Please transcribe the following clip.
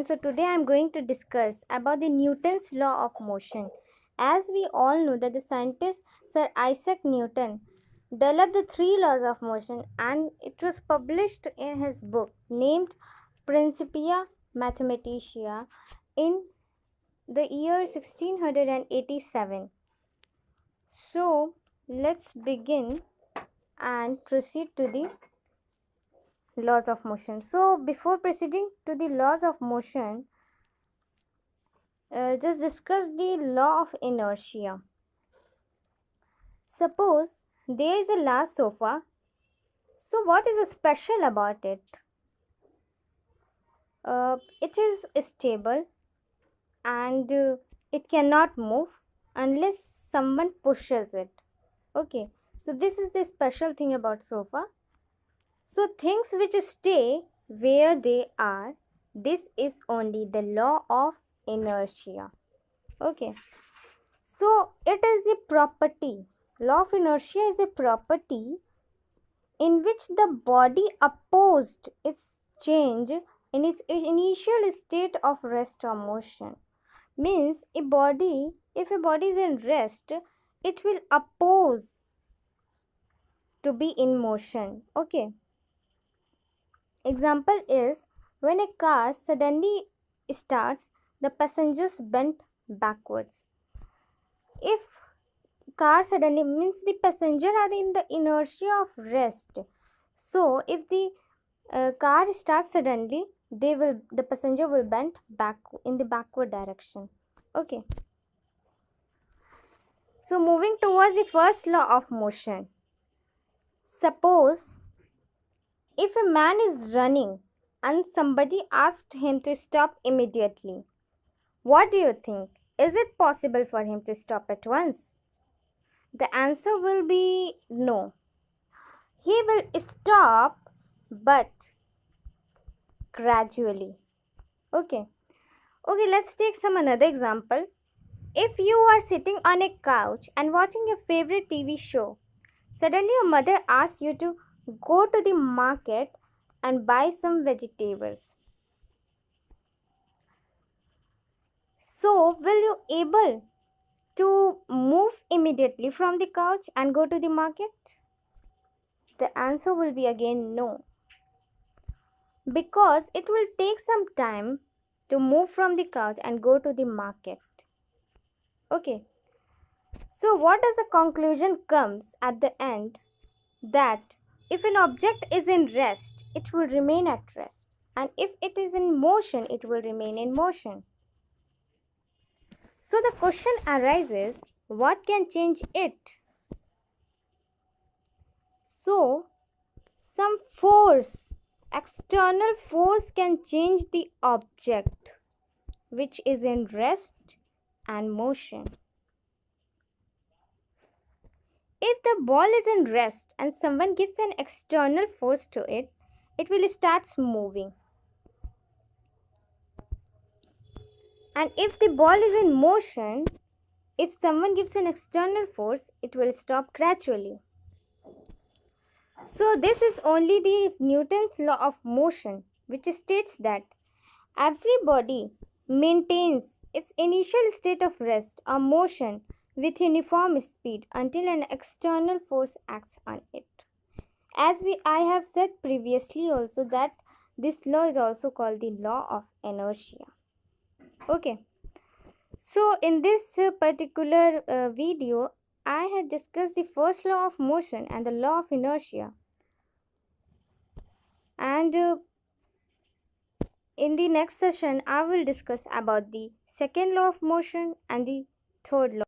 everyone. So today I am going to discuss about the Newton's law of motion. As we all know that the scientist Sir Isaac Newton developed the three laws of motion, and it was published in his book named Principia Mathematica in the year 1687. So let's begin and proceed to the laws of motion. So before proceeding to the laws of motion, just discuss the law of inertia. Suppose there is a large sofa. So what is special about it? It is stable and it cannot move unless someone pushes it. Okay, so this is the special thing about sofa. So things which stay where they are, this is only the law of inertia. Okay, so it is a property. Law of inertia is a property in which the body opposed its change in its initial state of rest or motion. Means if a body is in rest, it will oppose to be in motion. Okay. Example is when a car suddenly starts, the passengers bend backwards. If car suddenly means the passenger are in the inertia of rest. So if the car starts suddenly, the passenger will bend back in the backward direction. Okay. So moving towards the first law of motion. Suppose if a man is running and somebody asked him to stop immediately, what do you think? Is it possible for him to stop at once? The answer will be no. He will stop, but gradually. Okay, let's take some another example. If you are sitting on a couch and watching your favorite TV show, suddenly your mother asks you to go to the market and buy some vegetables. So, will you able to move immediately from the couch and go to the market? The answer will be again no. Because it will take some time to move from the couch and go to the market. Okay. So what does the conclusion comes at the end? That if an object is in rest, it will remain at rest. And if it is in motion, it will remain in motion. So the question arises, what can change it? So some force, external force can change the object which is in rest and motion. If the ball is in rest and someone gives an external force to it, it will start moving. And if the ball is in motion, if someone gives an external force, it will stop gradually. So this is only the Newton's law of motion, which states that every body maintains its initial state of rest or motion with uniform speed until an external force acts on it. As I have said previously also that this law is also called the law of inertia. Okay. So in this particular video, I had discussed the first law of motion and the law of inertia. And in the next session, I will discuss about the second law of motion and the third law.